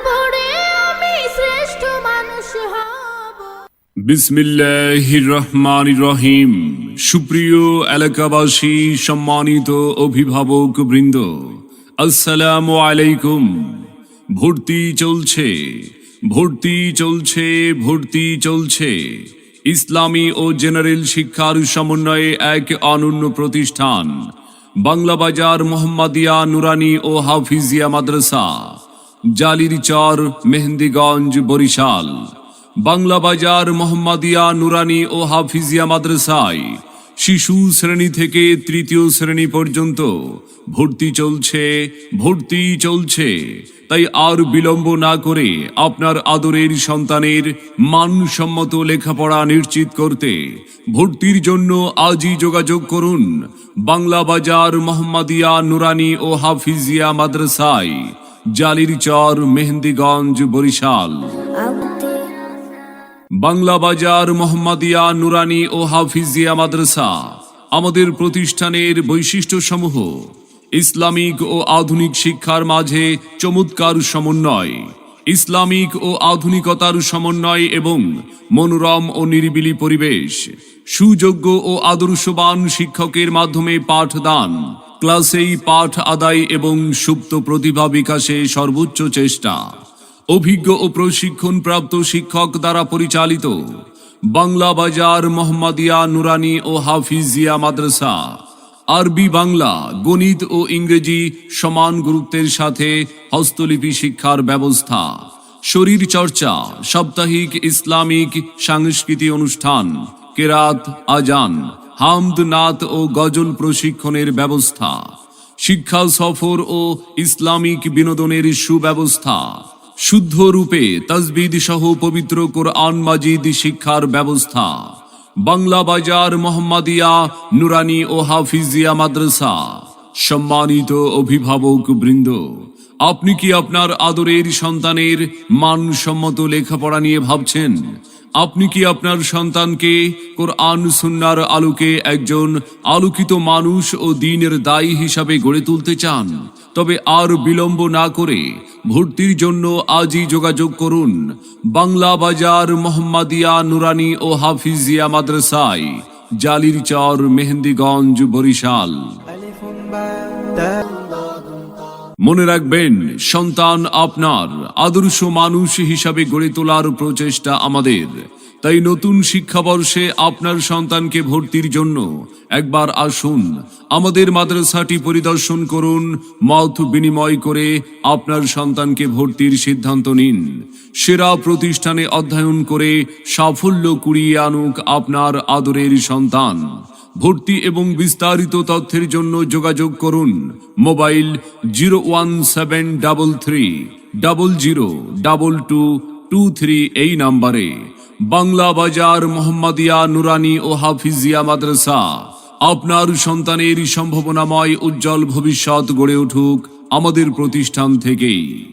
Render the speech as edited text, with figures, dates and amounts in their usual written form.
পড়ে আমি শ্রেষ্ঠ মানুষ হব। বিসমিল্লাহির রহমানির রহিম। সুপ্রিয় এলাকাবাসী, সম্মানিত অভিভাবক বৃন্দ, আসসালামু আলাইকুম। ভর্তি চলছে, ভর্তি চলছে, ভর্তি চলছে। ইসলামী ও জেনারেল শিক্ষার সমন্বয়ে এক অনন্য প্রতিষ্ঠান বাংলা বাজার মোহাম্মদিয়া নুরানি ও হাফিজিয়া মাদ্রাসা, জালিরচর, মেহেন্দিগঞ্জ, বরিশাল। বাংলা বাজার মোহাম্মদিয়া নুরানি ও হাফিজিয়া মাদ্রাসায় শিশু শ্রেণী থেকে তৃতীয় শ্রেণী পর্যন্ত ভর্তি চলছে, ভর্তি চলছে। তাই আর বিলম্ব না করে আপনার আদরের সন্তানের মানসম্মত লেখাপড়া নিশ্চিত করতে ভর্তির জন্য আজই যোগাযোগ করুন বাংলা বাজার মোহাম্মদিয়া নুরানি ও হাফিজিয়া মাদ্রাসায়, জালিরচর, মেহেন্দিগঞ্জ, বরিশাল। বাংলা বাজার মোহাম্মদিয়া নুরানি ও হাফিজিয়া মাদ্রাসা আমাদের প্রতিষ্ঠানের বৈশিষ্ট্যসমূহ: ইসলামিক ও আধুনিক শিক্ষার মাঝে চমৎকার সমন্বয়, ইসলামিক ও আধুনিকতার সমন্বয় এবং মনোরম ও নিরিবিলি পরিবেশ, সুযোগ্য ও আদর্শবান শিক্ষকের মাধ্যমে পাঠদান, ক্লাসেই পাঠ আদায় এবং সুপ্ত প্রতিভা বিকাশে সর্বোচ্চ চেষ্টা, অভিজ্ঞ ও প্রশিক্ষণপ্রাপ্ত শিক্ষক দ্বারা পরিচালিত বাংলা বাজার মোহাম্মদিয়া নুরানি ও হাফিজিয়া মাদ্রাসা। আরবি, বাংলা, গণিত ও ইংরেজি সমান গুরুত্বের সাথে হস্তলিপি শিক্ষার ব্যবস্থা, শরীর চর্চা, সাপ্তাহিক ইসলামিক সাংস্কৃতিক অনুষ্ঠান, কেরাত, আজান, হামদ, নাত ও গজল প্রশিক্ষণের ব্যবস্থা, শিক্ষা সফর ও ইসলামিক বিনোদনের সুব্যবস্থা, শুদ্ধ রূপে তাজবিদ সহ পবিত্র কোরআন মাজিদ শিক্ষার ব্যবস্থা। বাংলা বাজার মোহাম্মদিয়া নুরানি ও হাফিজিয়া মাদ্রাসা। সম্মানিত অভিভাবক বৃন্দ, আপনি কি আপনার আদরের সন্তানের মানসম্মত লেখাপড়া নিয়ে ভাবছেন? আপনি কি আপনার সন্তানকে কোরআন সুন্নাহর আলোকে একজন আলোকিত মানুষ ও দ্বীনের দায়ী হিসাবে গড়ে তুলতে চান? তবে আর বিলম্ব না করে ভর্তির জন্য আজই যোগাযোগ করুন বাংলা বাজার মোহাম্মদিয়া নুরানি ও হাফিজিয়া মাদ্রাসায়, জালিরচর, মেহেন্দিগঞ্জ, বরিশাল। মনে রাখবেন, সন্তান আপনার আদর্শ মানুষ হিসাবে গড়ে তোলার প্রচেষ্টা আমাদের। তাই নতুন শিক্ষাবর্ষে আপনার সন্তানকে ভর্তির জন্য একবার আসুন, আমাদের মাদ্রাসাটি পরিদর্শন করুন, মত বিনিময় করে আপনার সন্তানকে ভর্তির সিদ্ধান্ত নিন। সেরা প্রতিষ্ঠানে অধ্যয়ন করে সাফল্য কুড়িয়ে আনুক আপনার আদরের সন্তান। ভর্তি এবং বিস্তারিত তথ্যের জন্য যোগাযোগ করুন মোবাইল 01733002223 এই নাম্বারে। বাংলা বাজার মোহাম্মদিয়া নুরানি ও হাফিজিয়া মাদ্রাসা। আপনার সন্তানের সম্ভাবনাময় উজ্জ্বল ভবিষ্যৎ গড়ে উঠুক আমাদের প্রতিষ্ঠান থেকেই।